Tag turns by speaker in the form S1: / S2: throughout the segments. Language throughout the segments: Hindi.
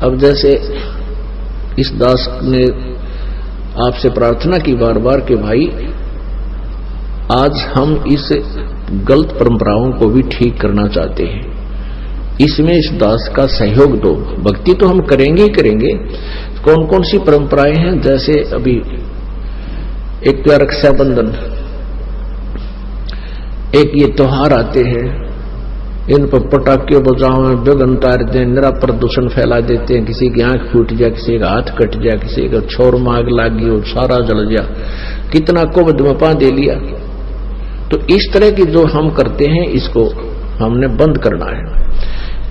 S1: अब जैसे इस दास ने आपसे प्रार्थना की बार बार कि भाई आज हम इस गलत परंपराओं को भी ठीक करना चाहते हैं, इसमें इस दास का सहयोग दो। भक्ति तो हम करेंगे ही करेंगे। कौन कौन सी परंपराएं हैं, जैसे अभी एक तो रक्षाबंधन, एक ये त्योहार आते हैं, इन पर पटाखे बजाओ, बेगन तार दें, निरा प्रदूषण फैला देते हैं, किसी की आंख फूट जाए, किसी का हाथ कट जाए, किसी का छोर माग लागी हो, सारा जल गया, कितना कोविड में पा दे लिया। तो इस तरह की जो हम करते हैं इसको हमने बंद करना है।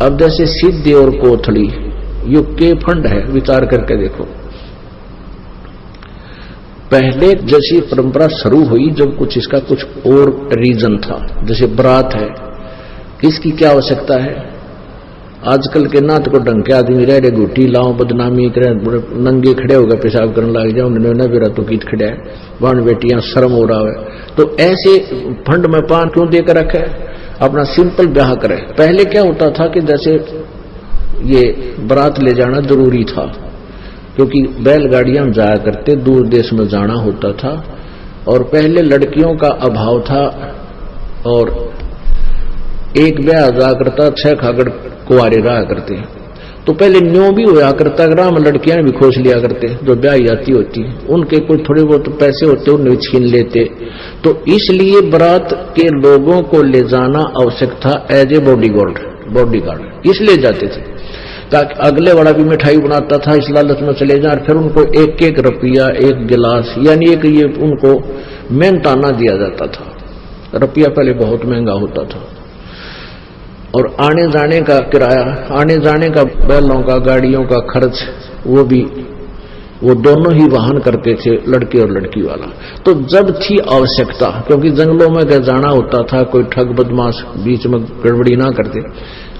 S1: अब जैसे सिद्धि और कोथली युग के फंड है, विचार करके देखो। पहले जैसी परंपरा शुरू हुई जब कुछ इसका कुछ और रीजन था, जैसे बारात है, इसकी क्या आवश्यकता है। आजकल के नात को ढंग के आदमी रह रहे, घुटी लाओ, बदनामी करें, नंगे खड़े होकर पेशाब करने लग जाओ, उन्होंने बेरा तो गीत खड़ा है, बाण बेटियां शर्म हो रहा है। तो ऐसे फंड में पान क्यों देकर रखे, अपना सिंपल ब्याह करे। पहले क्या होता था कि जैसे ये बारात ले जाना जरूरी था, क्योंकि बैलगाड़ियां में जाया करते, दूर देश में जाना होता था, और पहले लड़कियों का अभाव था, और एक ब्याह जा करता, 6 खागड़ कुआरे रहा करते। तो पहले न्यों भी होया करता, ग्राम लड़कियां भी खोज लिया करते, जो ब्याह जाती होती, उनके कोई थोड़े बहुत पैसे होते उन्हें छीन लेते। तो इसलिए बारात के लोगों को ले जाना आवश्यक था एज ए बॉडीगार्ड, इसलिए जाते थे ताकि अगले वाला भी मिठाई बनाता था, इस लालच में चले जाए, फिर उनको 1-1 रुपया 1 गिलास, यानी एक ये उनको मेहनताना दिया जाता था। रुपया पहले बहुत महंगा होता था, और आने जाने का किराया, आने जाने का बैलों का, गाड़ियों का खर्च, वो दोनों ही वाहन करते थे, लड़के और लड़की वाला। तो जब थी आवश्यकता, क्योंकि जंगलों में जाना होता था, कोई ठग बदमाश बीच में गड़बड़ी ना करते,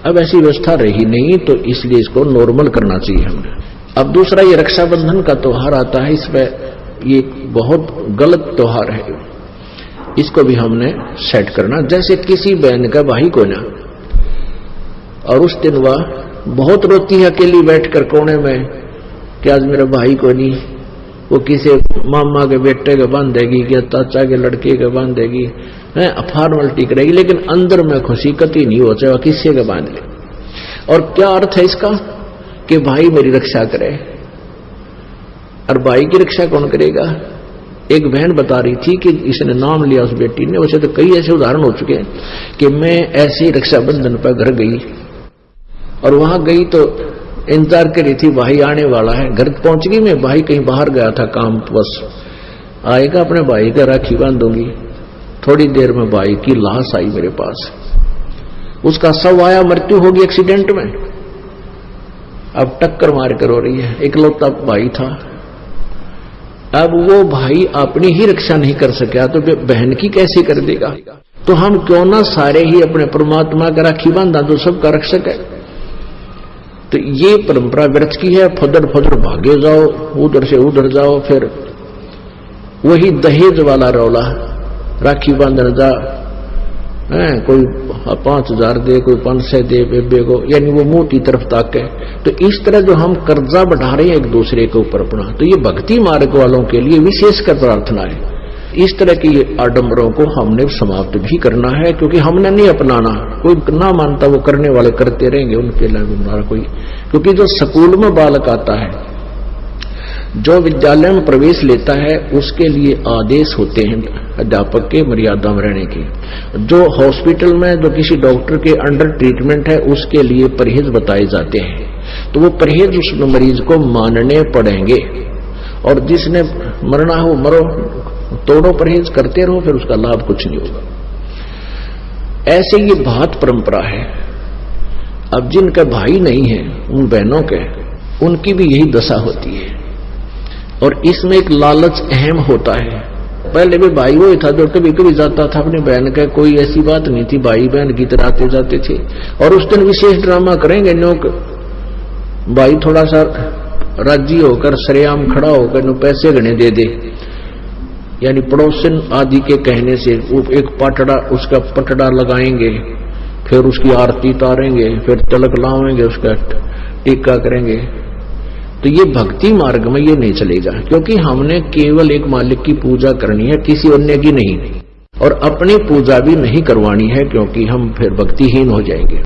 S1: अब ऐसी व्यवस्था रही नहीं, तो इसलिए इसको नॉर्मल करना चाहिए हमने। अब दूसरा ये रक्षाबंधन का त्योहार आता है, इसमें ये बहुत गलत त्योहार है, इसको भी हमने सेट करना। जैसे किसी बहन का भाई को ना, और उस दिन वह बहुत रोती है अकेली बैठकर कोने में कि आज मेरा भाई को नहीं, वो किसी मामा के बेटे के बांधेगी, कि चाचा के लड़के के बांधेगी, फॉर्मेलिटी करेगी, लेकिन अंदर में खुशी कती नहीं हो, चाहे किसी के बांध ले। और क्या अर्थ है इसका कि भाई मेरी रक्षा करे, और भाई की रक्षा कौन करेगा। एक बहन बता रही थी कि इसने नाम लिया उस बेटी ने, वैसे तो कई ऐसे उदाहरण हो चुके हैं कि मैं ऐसे ही रक्षाबंधन पर घर गई, और वहां गई तो इंतजार कर रही थी, भाई आने वाला है। घर पहुंच गई मैं, भाई कहीं बाहर गया था काम, बस आएगा अपने भाई का राखी बांधूंगी। थोड़ी देर में भाई की लाश आई मेरे पास, उसका शव आया, मृत्यु होगी एक्सीडेंट में। अब टक्कर मार कर हो रही है, इकलौता भाई था। अब वो भाई अपनी ही रक्षा नहीं कर सका तो बहन की कैसे कर देगा। तो हम क्यों ना सारे ही अपने परमात्मा का राखी बांधा, जो सबका रक्षक है। तो ये परंपरा व्यर्थ की है, फदर भागे जाओ, उधर से उधर जाओ, फिर वही दहेज वाला रौला, राखी बांधने जा, कोई 5,000 दे, कोई 500 दे बेबे को, यानी वो मुंह की तरफ ताके। तो इस तरह जो हम कर्जा बढ़ा रहे हैं एक दूसरे के ऊपर अपना, तो ये भक्ति मार्ग वालों के लिए विशेषकर प्रार्थना है। इस तरह की आडंबरों को हमने समाप्त भी करना है, क्योंकि हमने नहीं अपनाना, कोई ना मानता वो करने वाले करते रहेंगे, उनके लिए कोई। क्योंकि जो स्कूल में बालक आता है, जो विद्यालय में प्रवेश लेता है, उसके लिए आदेश होते हैं अध्यापक के मर्यादा में रहने के। जो हॉस्पिटल में जो किसी डॉक्टर के अंडर ट्रीटमेंट है, उसके लिए परहेज बताए जाते हैं। तो वो परहेज उस मरीज को मानने पड़ेंगे, और जिसने मरना हो मरो, तोड़ो परहेज, करते रहो, फिर उसका लाभ कुछ नहीं होगा। ऐसे ये बहुत परंपरा है। अब जिनका भाई नहीं है, उन बहनों के, उनकी भी यही दशा होती है। और इसमें एक लालच अहम होता है। पहले भी भाई वो था जो कभी कभी जाता था अपनी बहन का, कोई ऐसी बात नहीं थी, भाई बहन की तरह आते जाते थे। और उस दिन विशेष ड्रामा करेंगे, न्योक भाई थोड़ा सा राजी होकर सरेआम खड़ा होकर नो पैसे गणे दे दे, यानी पड़ोसन आदि के कहने से वो एक पाटड़ा, उसका पटड़ा लगाएंगे, फिर उसकी आरती उतारेंगे, फिर तिलक लाएंगे, उसका टीका करेंगे। तो ये भक्ति मार्ग में ये नहीं चलेगा, क्योंकि हमने केवल एक मालिक की पूजा करनी है, किसी अन्य की नहीं, और अपनी पूजा भी नहीं करवानी है, क्योंकि हम फिर भक्तिहीन हो जाएंगे।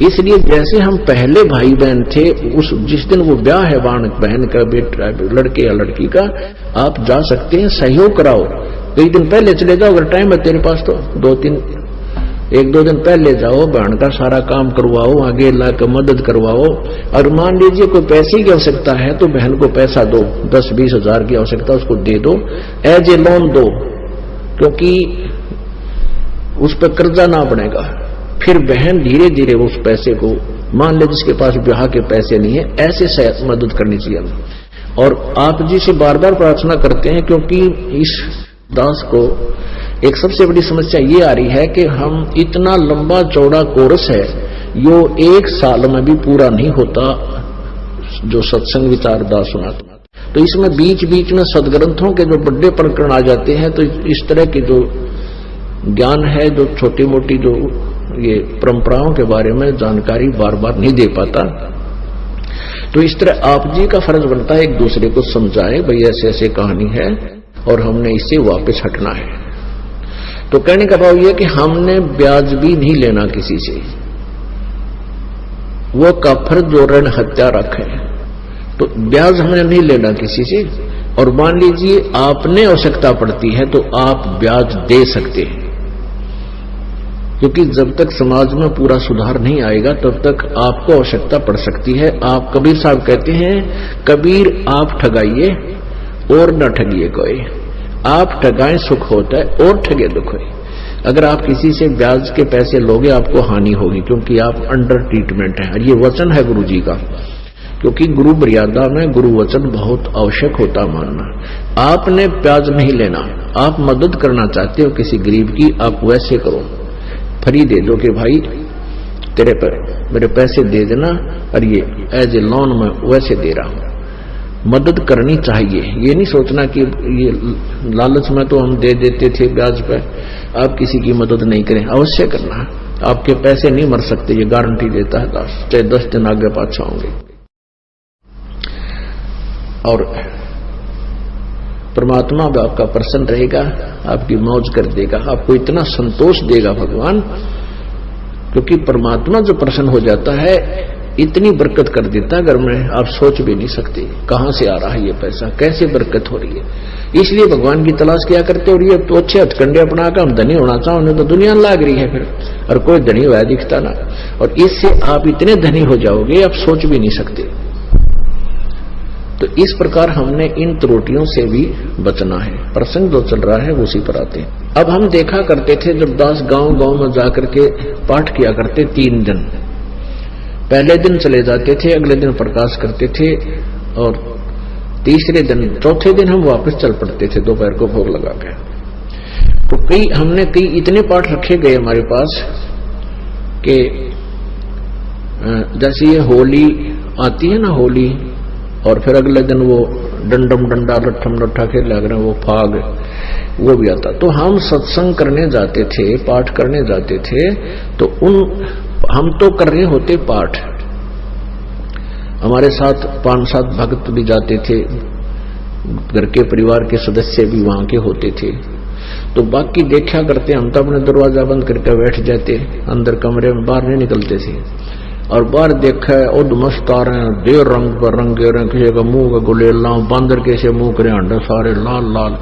S1: इसलिए जैसे हम पहले भाई बहन थे, उस जिस दिन वो ब्याह है बहन का, बेटा लड़के या लड़की का, आप जा सकते हैं, सहयोग कराओ। कई दिन पहले चले जाओ, अगर टाइम है तेरे पास तो 1-2 दिन पहले जाओ, बहन का सारा काम करवाओ, आगे लाकर मदद करवाओ। और मान लीजिए कोई पैसे की आवश्यकता है तो बहन को पैसा दो, 10-20 हजार की आवश्यकता उसको दे दो, एज ए लोन दो, क्योंकि उस पर कर्जा ना बनेगा। फिर बहन धीरे धीरे उस पैसे को, मान ले जिसके पास ब्याह के पैसे नहीं है, ऐसे मदद करनी चाहिए हमें। और आप जी से बार बार प्रार्थना करते हैं, क्योंकि इस दास को एक सबसे बड़ी समस्या ये आ रही है कि हम इतना लंबा चौड़ा कोर्स है, यो 1 साल में भी पूरा नहीं होता, जो सत्संग विचार दास सुनाता। तो इसमें बीच बीच में सदग्रंथों के जो बड़े प्रकरण आ जाते हैं, तो इस तरह की जो ज्ञान है, जो छोटी मोटी जो ये परंपराओं के बारे में जानकारी बार बार नहीं दे पाता। तो इस तरह आप जी का फर्ज बनता है एक दूसरे को समझाएं, भाई ऐसे ऐसे कहानी है और हमने इससे वापस हटना है। तो कहने का भाव यह कि हमने ब्याज भी नहीं लेना किसी से, वो काफर जो ऋण हत्या रखे, तो ब्याज हमने नहीं लेना किसी से। और मान लीजिए आपने आवश्यकता पड़ती है तो आप ब्याज दे सकते हैं, क्योंकि जब तक समाज में पूरा सुधार नहीं आएगा तब तक आपको आवश्यकता पड़ सकती है। आप कबीर साहब कहते हैं, कबीर आप ठगाइए और न ठगिए कोई, आप ठगाएं सुख होता है और ठगे दुख है। अगर आप किसी से ब्याज के पैसे लोगे आपको हानि होगी, क्योंकि आप अंडर ट्रीटमेंट है। ये वचन है गुरु जी का, क्योंकि गुरु मर्यादा में गुरु वचन बहुत आवश्यक होता मानना। आपने ब्याज नहीं लेना, आप मदद करना चाहते हो किसी गरीब की, आप वैसे करो, फ्री दे दो कि भाई तेरे पर मेरे पैसे दे देना, और ये एज ए लोन में वैसे दे रहा हूं। मदद करनी चाहिए, ये नहीं सोचना कि ये लालच में तो हम दे देते थे ब्याज पे, आप किसी की मदद नहीं करें, अवश्य करना। आपके पैसे नहीं मर सकते, ये गारंटी देता है दास, चाहे 10 दिन आगे पाछा होंगे। और परमात्मा भी आपका प्रसन्न रहेगा, आपकी मौज कर देगा, आपको इतना संतोष देगा भगवान, क्योंकि परमात्मा जो प्रसन्न हो जाता है इतनी बरकत कर देता है घर में, आप सोच भी नहीं सकते कहां से आ रहा है ये पैसा, कैसे बरकत हो रही है। इसलिए भगवान की तलाश किया करते। और ये तो अच्छे हथकंडे अपना कर हम धनी होना चाहो, उन्हें तो दुनिया लाग रही है फिर, और कोई धनी हुआ दिखता ना। और इससे आप इतने धनी हो जाओगे आप सोच भी नहीं सकते। तो इस प्रकार हमने इन त्रुटियों से भी बचना है। प्रसंग जो चल रहा है उसी पर आते हैं। अब हम देखा करते थे जब दास गांव गांव में जाकर के पाठ किया करते 3 दिन, पहले दिन चले जाते थे, अगले दिन प्रकाश करते थे, और तीसरे दिन चौथे दिन हम वापस चल पड़ते थे दोपहर को भोग लगा के। तो हमने कई इतने पाठ रखे गए हमारे पास कि जैसे ये होली आती है ना, होली, और फिर अगले दिन वो डंडम डंडा लट्ठम लट्ठा खेल लग रहे वो फाग, वो भी आता। तो हम सत्संग करने जाते थे, पाठ करने जाते थे, तो हम तो कर रहे होते पाठ, हमारे साथ 5-7 भक्त भी जाते थे, घर के परिवार के सदस्य भी वहां के होते थे। तो बाकी देखा करते, हम तो अपने दरवाजा बंद करके बैठ जाते अंदर कमरे में, बाहर नहीं निकलते थे। और बाहर देखा है उद मस्त आ रहे हैं, देर रंग पर रंगे रहे, किसी का मुंह का गुलेला, बांदर कैसे मुंह करे, अंडा सारे लाल लाल,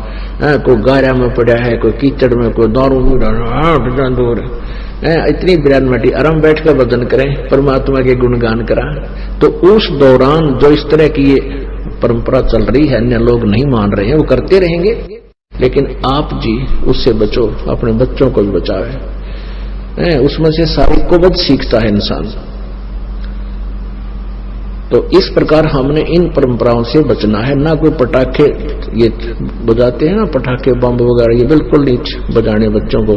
S1: कोई गारा में पड़ा है, कोई कीचड़ में, कोई दारू में दूर, इतनी बिरानमटी। आराम बैठ कर भजन करें, परमात्मा के गुणगान करा। तो उस दौरान जो इस तरह की ये परंपरा चल रही है, अन्य लोग नहीं मान रहे हैं, वो करते रहेंगे, लेकिन आप जी उससे बचो, अपने बच्चों को भी बचावे। उसमें से सारी को बद सीखता है इंसान। तो इस प्रकार हमने इन परंपराओं से बचना है। ना कोई पटाखे ये बजाते हैं ना, पटाखे बम वगैरह, ये बिल्कुल नहीं बजाने, बच्चों को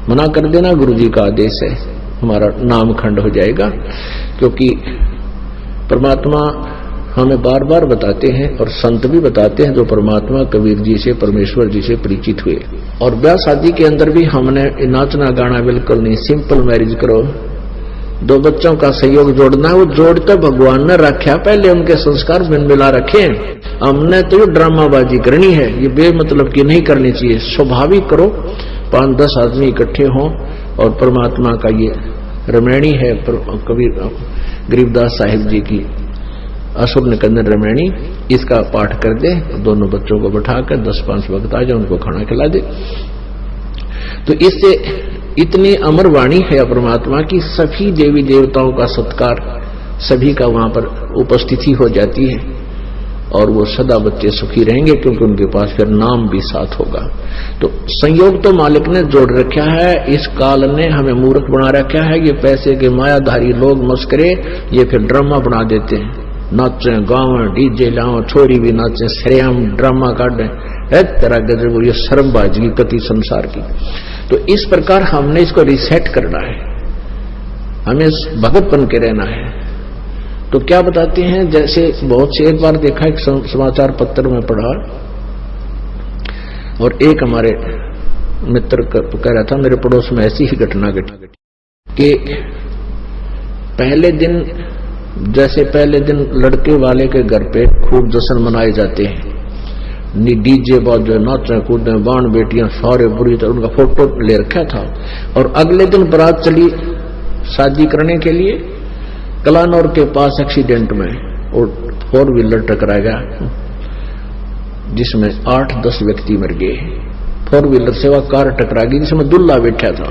S1: मना कर देना, गुरुजी का आदेश है, हमारा नाम खंड हो जाएगा। क्योंकि परमात्मा हमें बार बार बताते हैं और संत भी बताते हैं, जो परमात्मा कबीर जी से, परमेश्वर जी से परिचित हुए। और ब्याह शादी के अंदर भी हमने नाचना गाना बिल्कुल नहीं, सिंपल मैरिज करो, दो बच्चों का सहयोग जोड़ना है, वो जोड़ तो भगवान ने रखा, पहले उनके संस्कार बिन मिला रखे हैं। हमने तो ये ड्रामाबाजी करनी है, ये बेमतलब की नहीं करनी चाहिए। स्वाभाविक करो, 5-10 आदमी इकट्ठे हों और परमात्मा का ये रमैणी है, कबीर गरीबदास साहिब जी की असुर निकंदन रमैणी, इसका पाठ कर दे, दोनों बच्चों को बैठाकर 10-5 वक्त आ जाए, उनको खाना खिला दे। तो इससे इतनी अमर वाणी है परमात्मा की, सभी देवी देवताओं का सत्कार, सभी का वहां पर उपस्थिति हो जाती है और वो सदा बच्चे सुखी रहेंगे, क्योंकि उनके पास फिर नाम भी साथ होगा। तो संयोग तो मालिक ने जोड़ रखा है, इस काल ने हमें मूर्ख बना रखा है। ये पैसे के मायाधारी लोग मस्करे, ये फिर ड्रामा बना देते हैं, नाचे गाँव डीजे लाओ, छोरी भी नाचे, सरेआम ड्रामा काटे, एक तरह गजब, ये शर्मबाजी कति संसार की। तो इस प्रकार हमने इसको रिसेट करना है, हमें भगत बन के रहना है। तो क्या बताते हैं, जैसे बहुत से, एक बार देखा, एक समाचार पत्र में पढ़ा और एक हमारे मित्र कह रहा था, मेरे पड़ोस में ऐसी ही घटना घटी कि पहले दिन, जैसे पहले दिन लड़के वाले के घर पे खूब जश्न मनाए जाते हैं, डीजे बाजे, नाचे कूदे, बाण बेटियां सारे बुरी तरह, उनका फोटो ले रखा था। और अगले दिन बारात चली शादी करने के लिए, कलानौर के पास एक्सीडेंट में और 4 व्हीलर टकरा गया, जिसमें 8-10 व्यक्ति मर गए। 4 व्हीलर से वह कार टकरा गई, जिसमें दूल्हा बैठा था,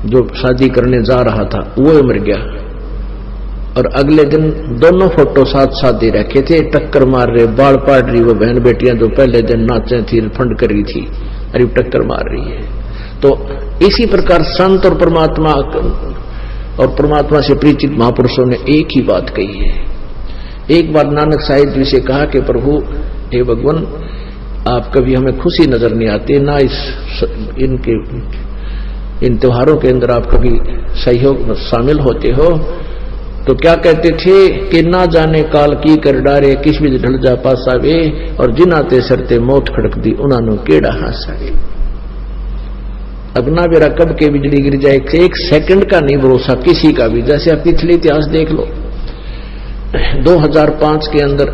S1: जो शादी करने जा रहा था, वो मर गया। और अगले दिन दोनों फोटो साथ साथ दे रखे थे, टक्कर मार रहे, बाल पाट रही वो बहन बेटियां जो पहले दिन नाचे थी, फंड कर रही थी, अरे टक्कर मार रही है। तो इसी प्रकार संत और परमात्मा से परिचित महापुरुषों ने एक ही बात कही है। एक बार नानक साहिब जी से कहा कि प्रभु, हे भगवान, आप कभी हमें खुशी नजर नहीं आते, ना इन त्योहारों के अंदर आप कभी सहयोग में शामिल होते हो। तो क्या कहते थे कि ना जाने काल की कर डारे, किस भी ढल जा पासावे, और जिनाते सरते मौत खड़क दी, उन्होंने केड़ा हासावे। अब ना बेरा कब के बिजली गिर जाए, 1 सेकंड का नहीं भरोसा किसी का भी। जैसे आप पिछले इतिहास देख लो, 2005 के अंदर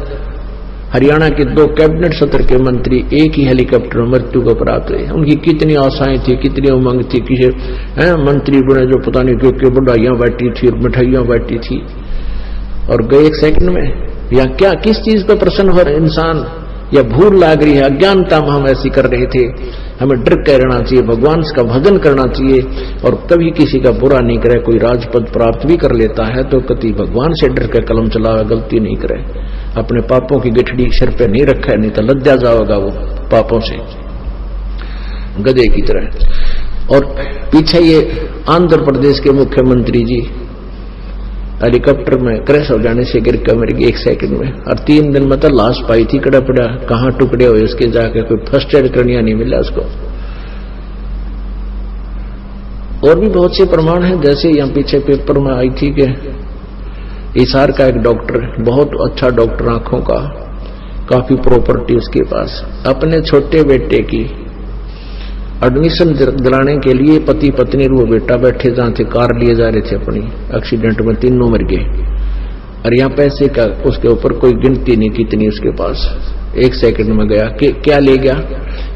S1: हरियाणा के 2 कैबिनेट सत्र के मंत्री एक ही हेलीकॉप्टर में मृत्यु को प्राप्त हुए। उनकी कितनी आशाएं थी, कितनी उमंग थी, किसी मंत्री बने जो पता नहीं क्यों बढ़ाइयां बैठी थी और मिठाइयां बैठी थी, और गए 1 सेकंड में। या क्या, किस चीज पर प्रसन्न हो रहे इंसान, या भूल लाग रही है, अज्ञानता में हम ऐसी कर रहे थे। हमें डर के रहना चाहिए, भगवान का भजन करना चाहिए, और कभी किसी का बुरा नहीं करे। कोई राजपद प्राप्त भी कर लेता है तो कभी भगवान से डर के कलम चलावे, गलती नहीं करे, अपने पापों की गठड़ी सिर पे नहीं रखा है, नहीं तो लज्जा जाएगा वो पापों से गधे की तरह। और पीछे ये आंध्र प्रदेश के मुख्यमंत्री जी हेलीकॉप्टर में क्रैश हो जाने से गिर कर मर गई 1 सेकंड में, और 3 दिन में तो लाश पाई थी, कड़ा पड़ा, कहाँ टुकड़े हुए उसके, जाके कोई फर्स्ट एड करनिया नहीं मिला उसको। और भी बहुत से प्रमाण हैं, जैसे यहाँ पीछे पेपर में आई थी कि हिसार का एक डॉक्टर, बहुत अच्छा डॉक्टर, आंखों का, काफी प्रॉपर्टी उसके पास, अपने छोटे बेटे की एडमिशन दिलाने के लिए पति पत्नी और वो बेटा बैठे जहां थे, कार लिए जा रहे थे अपनी, एक्सीडेंट में तीनों मर गए। और यहाँ पैसे का उसके ऊपर कोई गिनती नहीं कितनी उसके पास, 1 सेकंड में गया कि क्या ले गया।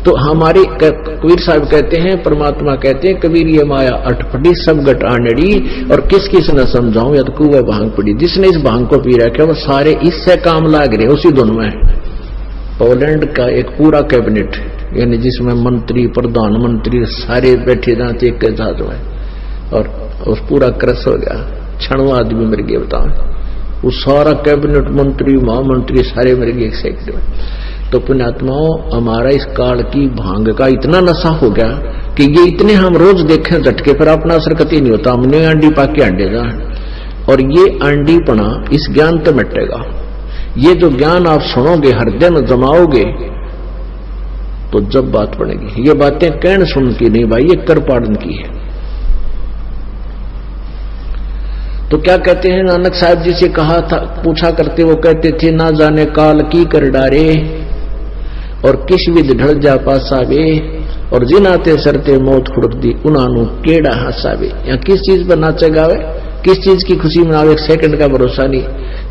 S1: तो हमारे कबीर साहब कहते हैं, परमात्मा कहते हैं, कबीर ये माया अटपटी सब गट आनड़ी, और किस किस न समझाऊं, या तो कुआ भांग पड़ी। जिसने इस भांग को पी रखा वो सारे इससे काम लाग रहे, उसी दोनों में। पोलैंड का एक पूरा कैबिनेट, यानी जिसमें मंत्री प्रधानमंत्री सारे बैठे जाते एक के साथ में, और उस पूरा क्रश हो गया, 6 आदमी मर गए। बताओ, वो सारा कैबिनेट, मंत्री महामंत्री सारे मर गए 1 सेकंड में। तो पुण्यात्माओं, हमारा इस काल की भांग का इतना नशा हो गया कि ये इतने हम रोज देखें झटके पर अपना असर कति नहीं होता, हमने अंडी पाके अंडे जा, और ये अंडीपना इस ज्ञान तो मिटेगा। ये जो ज्ञान आप सुनोगे, हृदय में जमाओगे, तो जब बात बनेगी। ये बातें कहन सुन की नहीं भाई, ये कर पाड़न की है। तो क्या कहते हैं, नानक साहब जी से कहा था, पूछा करते, वो कहते थे, ना जाने काल की कर डारे, और किस विध ढल जा पासावे, और जिनाते सरते मौत खुड़क दी, उन्हानु केड़ा हसावे। या किस चीज पर नाचे गावे किस चीज की खुशी मनाओ, एक सेकंड का भरोसा नहीं।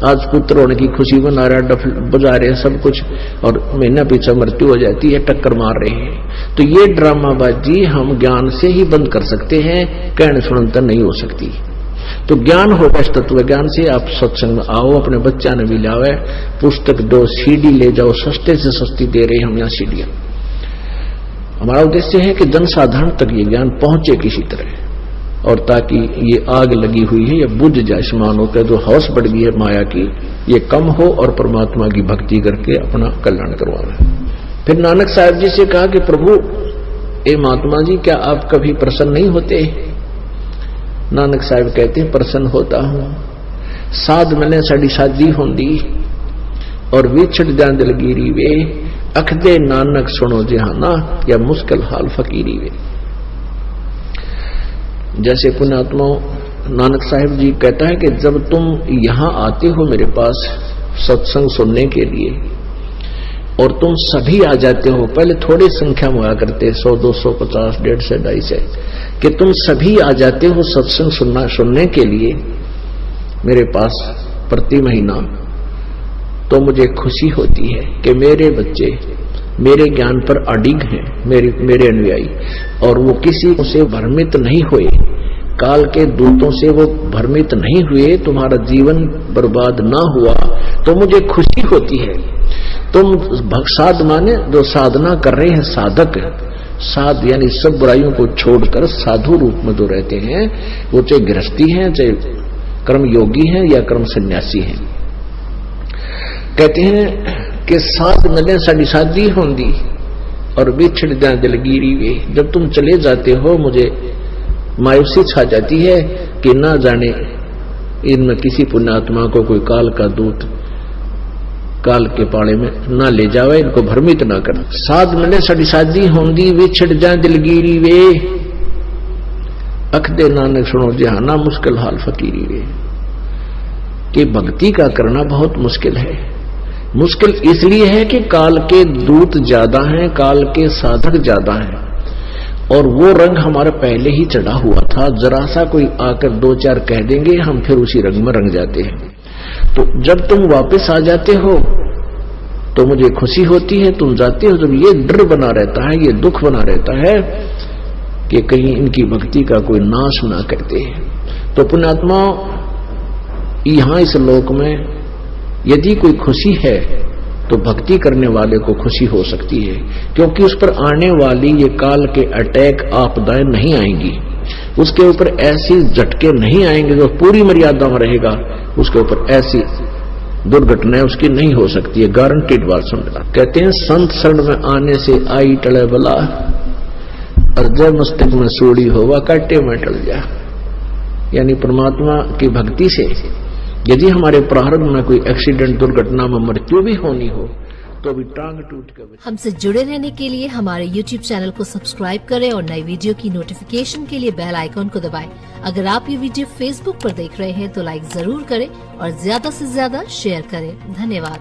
S1: आज पुत्र होने की खुशी मना रहे, डफ बजा रहे सब कुछ, और महीना पीछे मृत्यु हो जाती है, टक्कर मार रहे हैं। तो ये ड्रामाबाजी हम ज्ञान से ही बंद कर सकते हैं, कहने सुनते नहीं हो सकती। तो ज्ञान होगा इस तत्व ज्ञान से। आप सत्संग में आओ, अपने बच्चा ने भी लावे, पुस्तक दो, सीडी ले जाओ, सस्ते से सस्ती दे रहे हम यहाँ सीडियां। हमारा उद्देश्य है कि जनसाधारण तक ये ज्ञान पहुंचे किसी तरह, और ताकि ये आग लगी हुई है ये बुझ जाए, मानो के जो हौस बढ़ गई है माया की ये कम हो और परमात्मा की भक्ति करके अपना कल्याण करवाना। फिर नानक साहब जी से कहा कि प्रभु ए महात्मा जी, क्या आप कभी प्रसन्न नहीं होते? नानक साहब कहते हैं प्रसन्न होता हूं। साध मैंने साड़ी शादी होंदी और विछड़ जान दिलगिरी वे, अखदे नानक सुनो जहाना, या मुश्किल हाल फकीरी वे। जैसे पुण्यात्मा नानक साहिब जी कहता है कि जब तुम यहां आते हो मेरे पास सत्संग सुनने के लिए, और तुम सभी आ जाते हो, पहले थोड़ी संख्या में हुआ करते 100, 200, 50, 150, 250, कि तुम सभी आ जाते हो सत्संग सुनने के लिए मेरे पास प्रति महीना, तो मुझे खुशी होती है कि मेरे बच्चे मेरे ज्ञान पर अडिग हैं, मेरे अनुयायी, और वो किसी से भ्रमित नहीं हुए, काल के दूतों से वो भ्रमित नहीं हुए, तुम्हारा जीवन बर्बाद ना हुआ, तो मुझे खुशी होती है। तुम साध माने जो साधना कर रहे हैं, साधक, साध यानी सब बुराइयों को छोड़कर साधु रूप में जो रहते हैं, वो चाहे गृहस्थी हैं, चाहे कर्म योगी हैं या कर्म सन्यासी हैं। कहते हैं कि साध मिले साड़ी शादी होंदी और बिछड़ जाए दिलगिरी वे। जब तुम चले जाते हो मुझे मायूसी छा जाती है कि ना जाने इनमें किसी पुण्यात्मा को कोई काल का दूत काल के पाले में ना ले जावे, इनको भ्रमित ना कर। साध मिले साड़ी शादी होंदी बिछड़ जाए दिलगिरी वे, अखदे नानक सुनो जहाना, मुश्किल हाल फकीरी वे। कि भक्ति का करना बहुत मुश्किल है। मुश्किल इसलिए है कि काल के दूत ज्यादा हैं, काल के साधक ज्यादा हैं, और वो रंग हमारा पहले ही चढ़ा हुआ था। जरा सा कोई आकर 2-4 कह देंगे, हम फिर उसी रंग में रंग जाते हैं। तो जब तुम वापस आ जाते हो तो मुझे खुशी होती है, तुम जाते हो जब ये डर बना रहता है, ये दुख बना रहता है कि कहीं इनकी भक्ति का कोई नाश ना करते। तो पुण्यात्मा यहां इस लोक में यदि कोई खुशी है तो भक्ति करने वाले को खुशी हो सकती है, क्योंकि उस पर आने वाली ये काल के अटैक आपदाएं नहीं आएंगी, उसके ऊपर ऐसी झटके नहीं आएंगे जो पूरी मर्यादा में रहेगा, उसके ऊपर ऐसी दुर्घटनाएं उसकी नहीं हो सकती है, गारंटीड बात समझना। कहते हैं संत शरण में आने से आई टले बला, और जब मस्तक में सूड़ी होवा काटे में टल जा। यानी परमात्मा की भक्ति से यदि हमारे प्रारंभ में कोई एक्सीडेंट दुर्घटना में मृत्यु भी होनी हो तो भी टांग टूट कर।
S2: हमसे जुड़े रहने के लिए हमारे YouTube चैनल को सब्सक्राइब करें और नई वीडियो की नोटिफिकेशन के लिए बेल आइकॉन को दबाएं। अगर आप ये वीडियो Facebook पर देख रहे हैं तो लाइक जरूर करें और ज्यादा से ज्यादा शेयर करें। धन्यवाद।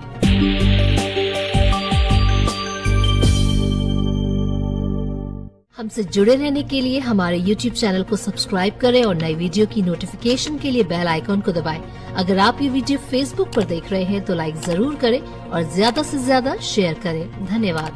S2: हमसे जुड़े रहने के लिए हमारे YouTube चैनल को सब्सक्राइब करें और नई वीडियो की नोटिफिकेशन के लिए बेल आइकॉन को दबाएं। अगर आप ये वीडियो Facebook पर देख रहे हैं तो लाइक जरूर करें और ज्यादा से ज्यादा शेयर करें। धन्यवाद।